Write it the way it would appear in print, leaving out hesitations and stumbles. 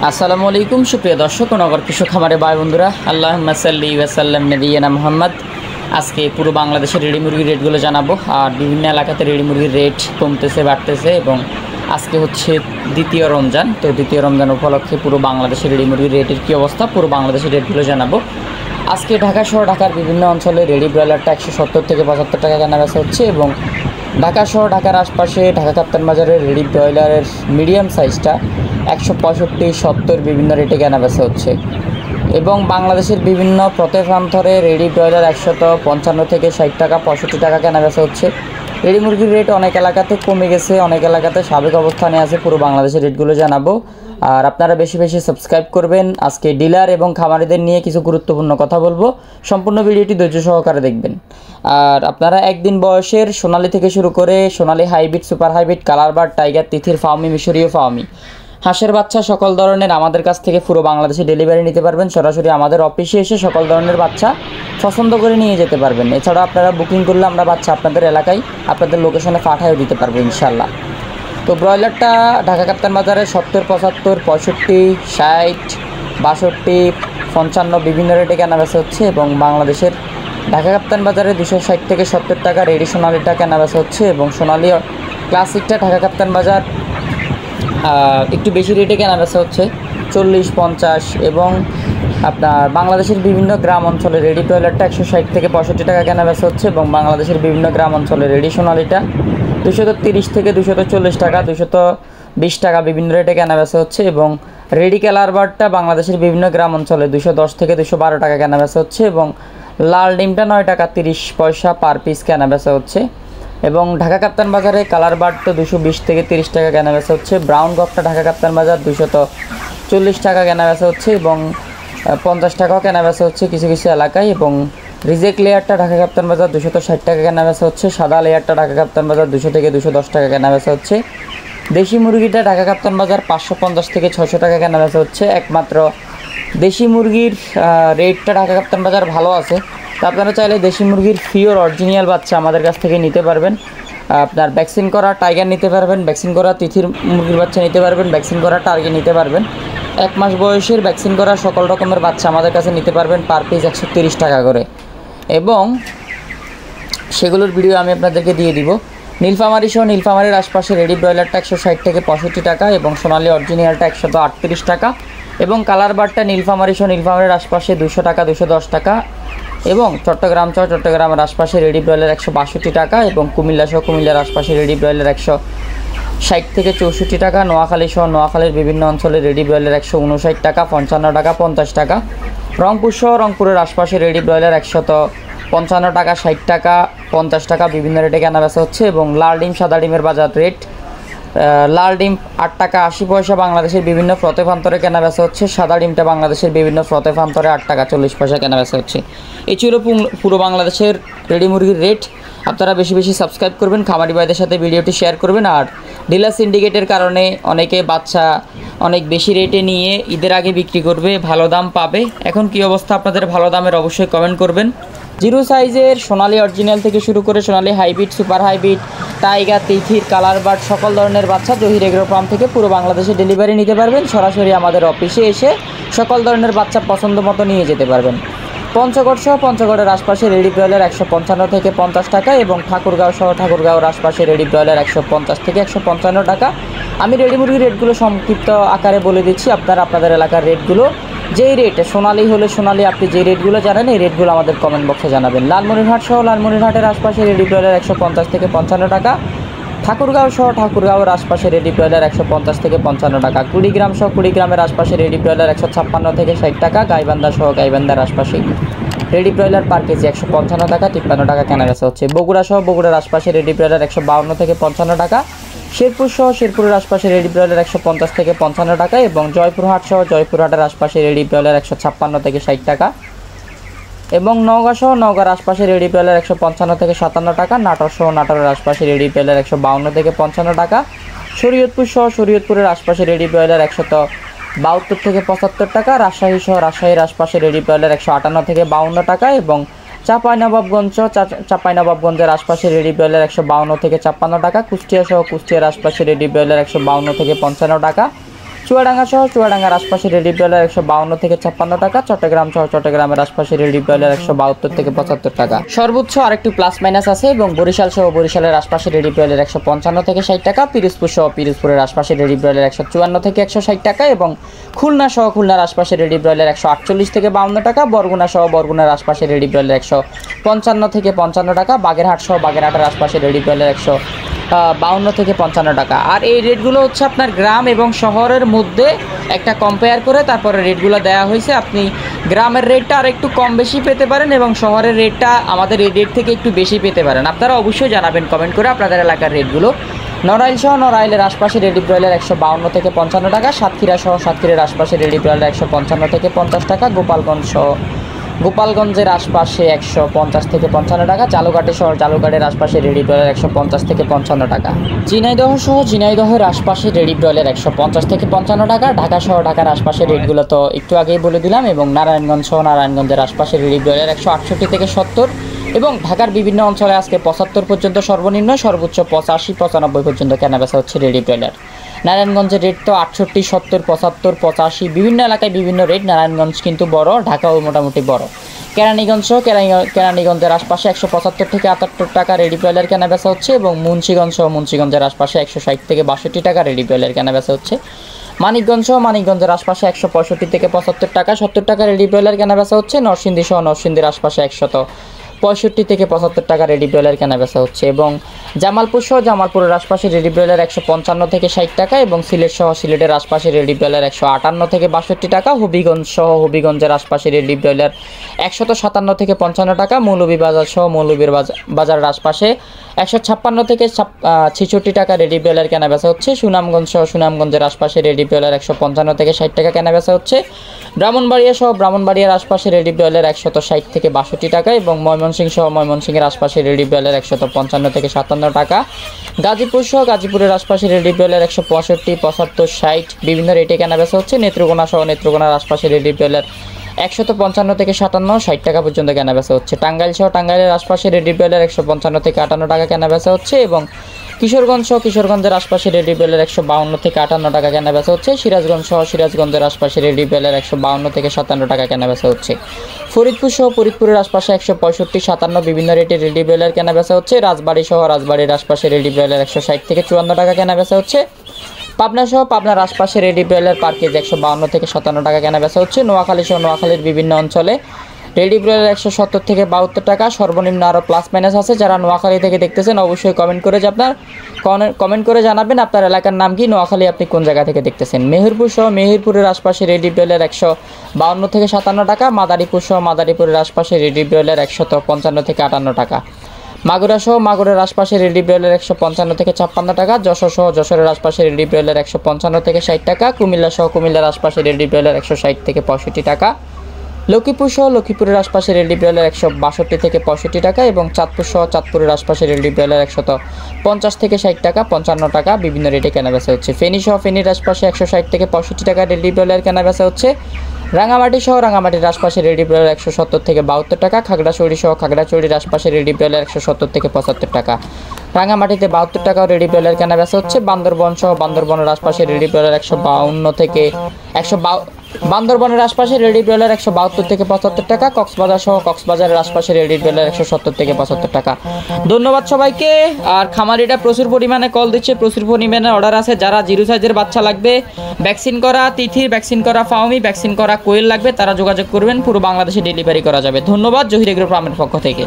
আসসালামু আলাইকুম সুপ্রিয় দর্শক ও নগর কৃষক খামারে ভাই বন্ধুরা, আল্লাহুম্মা সাল্লি ওয়া সাল্লাম নবিয়িনা মুহাম্মদ। আজকে পুরো বাংলাদেশের রেডি মুরগির রেটগুলো জানাবো। আর বিভিন্ন এলাকাতে রেডি মুরগির রেট কমতেছে বাড়তেছে, এবং আজকে হচ্ছে দ্বিতীয় রমজান। তো দ্বিতীয় রমজান উপলক্ষে পুরো বাংলাদেশের রেডি মুরগির রেটের কী অবস্থা, পুরো বাংলাদেশের রেটগুলো জানাবো। আজকে ঢাকা শহর ঢাকার বিভিন্ন অঞ্চলে রেডি ব্রয়লারটা 170 থেকে 75 টাকা কেনাবেচা হচ্ছে, এবং ঢাকা শহর ঢাকার আশপাশে ঢাকা কাপ্তান বাজারের রেডি ব্রয়লারের মিডিয়াম সাইজটা 165, 70 বিভিন্ন রেটে কেনাবেচা হচ্ছে। এবং বাংলাদেশের বিভিন্ন প্রান্তরে রেডি ব্রয়লার 155 থেকে 60 টাকা 65 টাকা কেনাবেচা হচ্ছে। রেডি মুরগির রেট অনেক এলাকাতে কমে গেছে, অনেক এলাকাতে স্বাভাবিক অবস্থানে আছে। পুরো বাংলাদেশের রেটগুলো জানাবো, আর আপনারা বেশি বেশি সাবস্ক্রাইব করবেন। আজকে ডিলার এবং খামারিদের নিয়ে কিছু গুরুত্বপূর্ণ কথা বলবো, সম্পূর্ণ ভিডিওটি ধৈর্য সহকারে দেখবেন। আর আপনারা একদিন বয়সের সোনালি থেকে শুরু করে Sonali hybrid, super hybrid, colour bird, tiger, তিথির ফার্মি, মিশরীয় ফার্মি, হাঁসের বাচ্চা সকল ধরনের আমাদের কাছ থেকে পুরো বাংলাদেশে ডেলিভারি নিতে পারবেন। সরাসরি আমাদের অফিসে এসে সকল ধরনের বাচ্চা পছন্দ করে নিয়ে যেতে পারবেন। এছাড়াও আপনারা বুকিং করলে আমরা বাচ্চা আপনাদের এলাকায় আপনাদের লোকেশনে পাঠিয়েও দিতে পারবো ইনশাল্লাহ। তো ব্রয়লারটা ঢাকা কাপ্তান বাজারে 70, 75, 65, 60, 62, 55 বিভিন্ন রেটে কেনাবেচা হচ্ছে। এবং বাংলাদেশের ঢাকা কাপ্তান বাজারে 260 থেকে 70 টাকা রেডি সোনালিটা কেনাবেচা হচ্ছে। এবং সোনালি ক্লাসিকটা ঢাকা কাপ্তান বাজার একটু বেশি রেটে কেনাবেচা হচ্ছে, 40, 50। এবং আপনার বাংলাদেশের বিভিন্ন গ্রাম অঞ্চলে রেডি ব্রয়লারটা 160 থেকে 65 টাকা কেনাবেচা হচ্ছে। এবং বাংলাদেশের বিভিন্ন গ্রাম অঞ্চলে রেডি সোনালিটা 230 থেকে 240 টাকা, 220 টাকা বিভিন্ন রেটে কেনাবেচা হচ্ছে। এবং রেডি কালার বার্ডটা বাংলাদেশের বিভিন্ন গ্রাম অঞ্চলে 210 থেকে 212 টাকা কেনাবেচা হচ্ছে। এবং লাল ডিমটা 9 টাকা 30 পয়সা পার পিস কেনাবেচা হচ্ছে। এবং ঢাকা কাপ্তান বাজারে কালার বার্ডটা 220 থেকে 30 টাকা কেনাবেচা হচ্ছে। ব্রাউন গপটা ঢাকা কাপ্তান বাজার 240 টাকা কেনাবেচা হচ্ছে, এবং 50 টাকাও কেনাবেচা হচ্ছে কিছু কিছু এলাকায়। এবং রিজেক্ট লেয়ারটা ঢাকা কাপ্তান বাজার 260 টাকা কেনাবেচা হচ্ছে। সাদা লেয়ারটা ঢাকা কাপ্তান বাজার 200 থেকে 210 টাকা কেনাবেচা হচ্ছে। দেশি মুরগিটা ঢাকা কাপ্তান বাজার 550 থেকে 600 টাকা কেনাবেচা হচ্ছে। একমাত্র দেশি মুরগির রেটটা ঢাকা কাপ্তান বাজার ভালো আছে। তো আপনারা চাইলে দেশি মুরগির পিওর অরিজিনাল বাচ্চা আমাদের কাছ থেকে নিতে পারবেন। আপনার ভ্যাকসিন করা টাইগার নিতে পারবেন, ভ্যাকসিন করা তিথির মুরগির বাচ্চা নিতে পারবেন, ভ্যাকসিন করা টার্গেট নিতে পারবেন। 1 মাস বয়সের ভ্যাকসিন করা সকল রকমের বাচ্চা আমাদের কাছে নিতে পারবেন পার পিস 130 টাকা করে। এবং সেগুলোর ভিডিও আমি আপনাদেরকে দিয়ে দিব। নীলফামারী সহ নীলফামারীর আশপাশে রেডি ব্রয়লারটা 160 থেকে 65 টাকা, এবং সোনালি অরিজিনালটা 138 টাকা। এবং কালার বার্ডটা নীলফামারী সহ নীলফামারীর আশপাশে 200 টাকা, 210 টাকা। এবং চট্টগ্রাম সহ চট্টগ্রামের আশপাশে রেডি ব্রয়লার 162 টাকা। এবং কুমিল্লা সহ কুমিল্লার আশপাশে রেডি ব্রয়লার 160 থেকে 64 টাকা। নোয়াখালী সহ নোয়াখালীর বিভিন্ন অঞ্চলে রেডি ব্রয়লার 159 টাকা, 55 টাকা, 50 টাকা। রংপুর সহ রংপুরের আশপাশে রেডি ব্রয়লার 155 টাকা, 60 টাকা, 50 টাকা বিভিন্ন রেটে কেনাবেচা হচ্ছে। এবং লাল ডিম, সাদা ডিমের বাজার রেট, লাল ডিম 8 টাকা 80 পয়সা বাংলাদেশের বিভিন্ন প্রতেফান্তরে কেনাবেচা হচ্ছে। সাদা ডিমটা বাংলাদেশের বিভিন্ন প্রতেফান্তরে 8 টাকা 40 পয়সা কেনাবেচা হচ্ছে। এই ছিল পুরো বাংলাদেশের রেডি মুরগির রেট। আপনারা বেশি বেশি সাবস্ক্রাইব করবেন, খামারি ভাইদের সাথে ভিডিওটি শেয়ার করবেন। আর ডিলার সিন্ডিকেটের কারণে অনেকে বাচ্চা অনেক বেশি রেটে নিয়ে ঈদের আগে বিক্রি করবে, ভালো দাম পাবে। এখন কি অবস্থা আপনাদের ভালো দামের অবশ্যই কমেন্ট করবেন। জিরো সাইজের সোনালি অরিজিনাল থেকে শুরু করে Sonali hybrid, super hybrid, tiger, তিথির, কালার বার্ড সকল ধরনের বাচ্চা জহির এগ্রো ফার্ম থেকে পুরো বাংলাদেশে ডেলিভারি নিতে পারবেন। সরাসরি আমাদের অফিসে এসে সকল ধরনের বাচ্চা পছন্দ মতো নিয়ে যেতে পারবেন। পঞ্চগড় সহ পঞ্চগড়ের আশপাশে রেডি ব্রয়লার 155 থেকে 50 টাকা। এবং ঠাকুরগাঁও সহ ঠাকুরগাঁওর আশপাশে রেডি ব্রয়লার 150 থেকে 155 টাকা। আমি রেডি মুরগির রেটগুলো সংক্ষিপ্ত আকারে বলে দিচ্ছি, আপনারা আপনাদের এলাকার রেটগুলো যেই রেটে সোনালি হলে সোনালি আপনি যে রেটগুলো জানেন এই রেটগুলো আমাদের কমেন্ট বক্সে জানাবেন। লালমনিরহাট সহ লালমনিরহাটের আশপাশে রেডি ব্রয়লার 150 থেকে 55 টাকা। ঠাকুরগাঁও সহ ঠাকুরগাঁওয়ের আশপাশে রেডি ব্রয়লার 150 থেকে 55 টাকা। কুড়িগ্রাম সহ কুড়িগ্রামের আশপাশে রেডি ব্রয়লার 156 থেকে 60 টাকা। গাইবান্ধা সহ গাইবান্ধার আশপাশে রেডি ব্রয়লার পার কেজি 155 টাকা, 53 টাকা কেনাবেচা হচ্ছে। বগুড়া সহ বগুড়ার আশপাশে রেডি ব্রয়লার 152 থেকে 55 টাকা। শেরপুর সহ শেরপুরের আশপাশে রেডি ব্রয়লার 150 থেকে 55 টাকা। এবং জয়পুরহাট সহ জয়পুরহাটের আশপাশে রেডি ব্রয়লার 156 থেকে 60 টাকা। এবং নওগাঁ সহ নওগাঁর আশপাশে রেডি ব্রয়লার 155 থেকে 57 টাকা। নাটোর সহ নাটোরের আশপাশে রেডি ব্রয়লার 152 থেকে 55 টাকা। শরীয়তপুর সহ শরীয়তপুরের আশপাশে রেডি ব্রয়লার 172 থেকে 75 টাকা। রাজশাহী সহ রাজশাহীর আশপাশে রেডি ব্রয়লার 158 থেকে 52 টাকা। এবং চাঁপাইনবাবগঞ্জের আশপাশে রেডি ব্রয়লার 152 থেকে 56 টাকা। কুষ্টিয়া সহ কুষ্টিয়ার আশপাশে রেডি ব্রয়লার 152 থেকে 55 টাকা। চুয়াডাঙ্গা সহ চুয়াডাঙ্গার আশপাশে রেডি ব্রয়লার 152 থেকে 56 টাকা, চট্টগ্রাম সহ চট্টগ্রামের আশপাশে রেডি ব্রয়লার 172 থেকে 75 টাকা। সর্বোচ্চ আরেকটু প্লাস মাইনাস আছে এবং বরিশাল সহ বরিশালের আশপাশে রেডি ব্রয়লার 155 থেকে 60 টাকা, পিরোজপুর সহ পিরোজপুরের আশপাশে রেডি ব্রয়লার 154 থেকে 160 টাকা এবং খুলনা সহ খুলনার আশপাশে রেডি ব্রয়লার 148 থেকে 52 টাকা, বরগুনা সহ বরগুনার আশপাশে রেডি ব্রয়লার 155 থেকে 55 টাকা, বাগেরহাট সহ বাগেরহাটের আশপাশে রেডি ব্রয়লার 152 থেকে 55 টাকা। আর এই রেটগুলো হচ্ছে আপনার গ্রাম এবং শহরের মধ্যে একটা কম্পেয়ার করে তারপরে রেটগুলো দেওয়া হয়েছে। আপনি গ্রামের রেটটা আর একটু কম বেশি পেতে পারেন এবং শহরের রেটটা আমাদের এই রেট থেকে একটু বেশি পেতে পারেন। আপনারা অবশ্যই জানাবেন কমেন্ট করে আপনাদের এলাকার রেটগুলো। নড়াইল সহ নড়াইলের আশপাশে রেডি ব্রয়লার 152 থেকে 55 টাকা, সাতক্ষীরা সহ সাতক্ষীরার আশপাশে রেডি ব্রয়লার 155 থেকে 50 টাকা, গোপালগঞ্জের আশপাশে 150 থেকে 55 টাকা, জালুঘাটে সহ জালুঘাটের আশপাশে রেডি ব্রয়লার 150 থেকে 55 টাকা, ঝিনাইদহ সহ ঝিনাইদহের আশপাশে রেডি ব্রয়লার 150 থেকে 55 টাকা, ঢাকা সহ ঢাকার আশপাশে রেটগুলো তো একটু আগেই বলে দিলাম এবং নারায়ণগঞ্জ সহ নারায়ণগঞ্জের আশপাশে রেডি ব্রয়লার 168 থেকে 70 এবং ঢাকার বিভিন্ন অঞ্চলে আজকে 75 পর্যন্ত সর্বনিম্ন, সর্বোচ্চ 85 95 পর্যন্ত কেনাবেচা হচ্ছে রেডি ব্রয়লার। নারায়ণগঞ্জের রেট তো 68 70 75 85 বিভিন্ন এলাকায় বিভিন্ন রেট। নারায়ণগঞ্জ কিন্তু বড়, ঢাকাও মোটামুটি বড়। কেরানীগঞ্জ সহ কেরানীগঞ্জের আশপাশে 175 থেকে 78 টাকা রেডি ব্রয়লার কেনাবেচা হচ্ছে এবং মুন্সিগঞ্জ সহ মুন্সিগঞ্জের আশপাশে 160 থেকে 62 টাকা রেডি ব্রয়লার কেনাবেচা হচ্ছে। মানিকগঞ্জ সহ মানিকগঞ্জের আশপাশে 165 থেকে 75 টাকা 70 টাকা রেডি ব্রয়লার কেনাবেচা হচ্ছে। নরসিংদী সহ নরসিংদীর আশপাশে 165 থেকে 75 টাকা রেডি ব্রয়লার কেনাবেচা হচ্ছে এবং জামালপুর সহ জামালপুরের আশপাশে রেডি ব্রয়লার 155 থেকে 60 টাকা এবং সিলেট সহ সিলেটের আশপাশে রেডি ব্রয়লার 158 থেকে 62 টাকা, হবিগঞ্জ সহ হবিগঞ্জের আশপাশে রেডি ব্রয়লার 157 থেকে 55 টাকা, মৌলভীবাজার সহ মৌলভীর বাজারের আশপাশে 156 থেকে 66 টাকা রেডি ব্রয়লার কেনাবেচা হচ্ছে। সুনামগঞ্জ সহ সুনামগঞ্জের আশপাশে রেডি ব্রয়লার 155 থেকে 60 টাকা কেনাবেচা হচ্ছে। ব্রাহ্মণবাড়িয়া সহ ব্রাহ্মণবাড়িয়ার আশপাশে রেডি ব্রয়লার 160 থেকে 62 টাকা এবং ময়মনসিংহ সহ ময়মনসিংহের আশপাশে রেডি ব্রয়লার 155 থেকে 57 টাকা, গাজীপুর সহ গাজীপুরের আশপাশে রেডি ব্রয়লার 165 75 60 বিভিন্ন রেটে কেনাবেচা হচ্ছে। নেত্রকোনা সহ নেত্রকোনার আশপাশে রেডি ব্রয়লার 155 থেকে 57 60 টাকা পর্যন্ত কেনাবেচা হচ্ছে। টাঙ্গাইল সহ টাঙ্গাইলের আশপাশে রেডি ব্রয়লার 155 থেকে 58 টাকা কেনাবেচা হচ্ছে এবং কিশোরগঞ্জ সহ কিশোরগঞ্জের আশপাশে রেডি ব্রয়লার 152 থেকে 58 টাকা কেনাবেচা হচ্ছে। সিরাজগঞ্জ সহ সিরাজগঞ্জের আশপাশে রেডি ব্রয়লার 152 থেকে 57 টাকা কেনাবেচা হচ্ছে। ফরিদপুর সহ ফরিদপুরের আশপাশে 165 57 বিভিন্ন রেটে রেডি ব্রয়লার কেনাবেচা হচ্ছে। রাজবাড়ী সহ রাজবাড়ির আশপাশে রেডি ব্রয়লার 160 থেকে 54 টাকা কেনাবেচা হচ্ছে। পাবনা সহ পাবনার আশপাশে রেডি ব্রয়লার পার কেজি 152 থেকে 57 টাকা কেনাবেচা হচ্ছে। নোয়াখালী সহ নোয়াখালীর বিভিন্ন অঞ্চলে রেডি ব্রয়লার 170 থেকে 72 টাকা, সর্বনিম্ন আরও প্লাস মাইনাস আছে। যারা নোয়াখালী থেকে দেখতেছেন অবশ্যই কমেন্ট করে জানাবেন আপনার এলাকার নাম কি, নোয়াখালী আপনি কোন জায়গা থেকে দেখতেছেন। মেহেরপুর সহ মেহেরপুরের আশপাশে রেডি ব্রয়লার 152 থেকে 57 টাকা, মাদারীপুর সহ মাদারীপুরের আশপাশে রেডি ব্রয়লার 155 থেকে 58 টাকা, মাগুরা সহ মাগুরের আশপাশে রেডি ব্রয়লার 155 থেকে 56 টাকা, যশোর সহ যশোরের আশপাশে রেডি ব্রয়লার 155 থেকে 60 টাকা, কুমিল্লা সহ কুমিল্লার আশপাশে রেডি ব্রয়লার 160 থেকে 65 টাকা, লক্ষ্মীপুর সহ লক্ষ্মীপুরের আশপাশে রেডি ব্রয়লার 162 থেকে 65 টাকা এবং চাঁদপুর সহ চাঁদপুরের আশপাশে রেডি ব্রয়লার 150 থেকে 60 টাকা 55 টাকা বিভিন্ন রেটে কেনাবেচা হচ্ছে। ফেনী সহ ফেনীর আশপাশে 160 থেকে 65 টাকা রেডি ব্রয়লার কেনাবেচা হচ্ছে। রাঙামাটি সহ রাঙামাটির আশপাশে রেডি ব্রয়লার 170 থেকে 72 টাকা, খাগড়াছড়ি সহ খাগড়াছড়ির আশপাশে রেডি ব্রয়লার 170 থেকে 75 টাকা, রাঙামাটিতে 72 টাকাও রেডি ব্রয়লার কেনাবেচা হচ্ছে। বান্দরবন সহ বান্দরবনের আশপাশে রেডি ব্রয়লার 152 থেকে বান্দরবনের আশপাশে রেডি ব্রয়লার 172 থেকে 75 টাকা, কক্সবাজার সহ কক্সবাজারের আশপাশে রেডি ব্রয়লার 170 থেকে 75 টাকা। ধন্যবাদ সবাইকে। আর খামারিটা প্রচুর পরিমাণে কল দিচ্ছে, প্রচুর পরিমাণে অর্ডার আছে। যারা জিরো সাইজের বাচ্চা লাগবে, ভ্যাকসিন করা তিথির, ভ্যাকসিন করা ফাউমি, ভ্যাকসিন করা কোয়েল লাগবে, তারা যোগাযোগ করবেন, পুরো বাংলাদেশে ডেলিভারি করা যাবে। ধন্যবাদ জহির এগ্রো ফার্মের পক্ষ থেকে।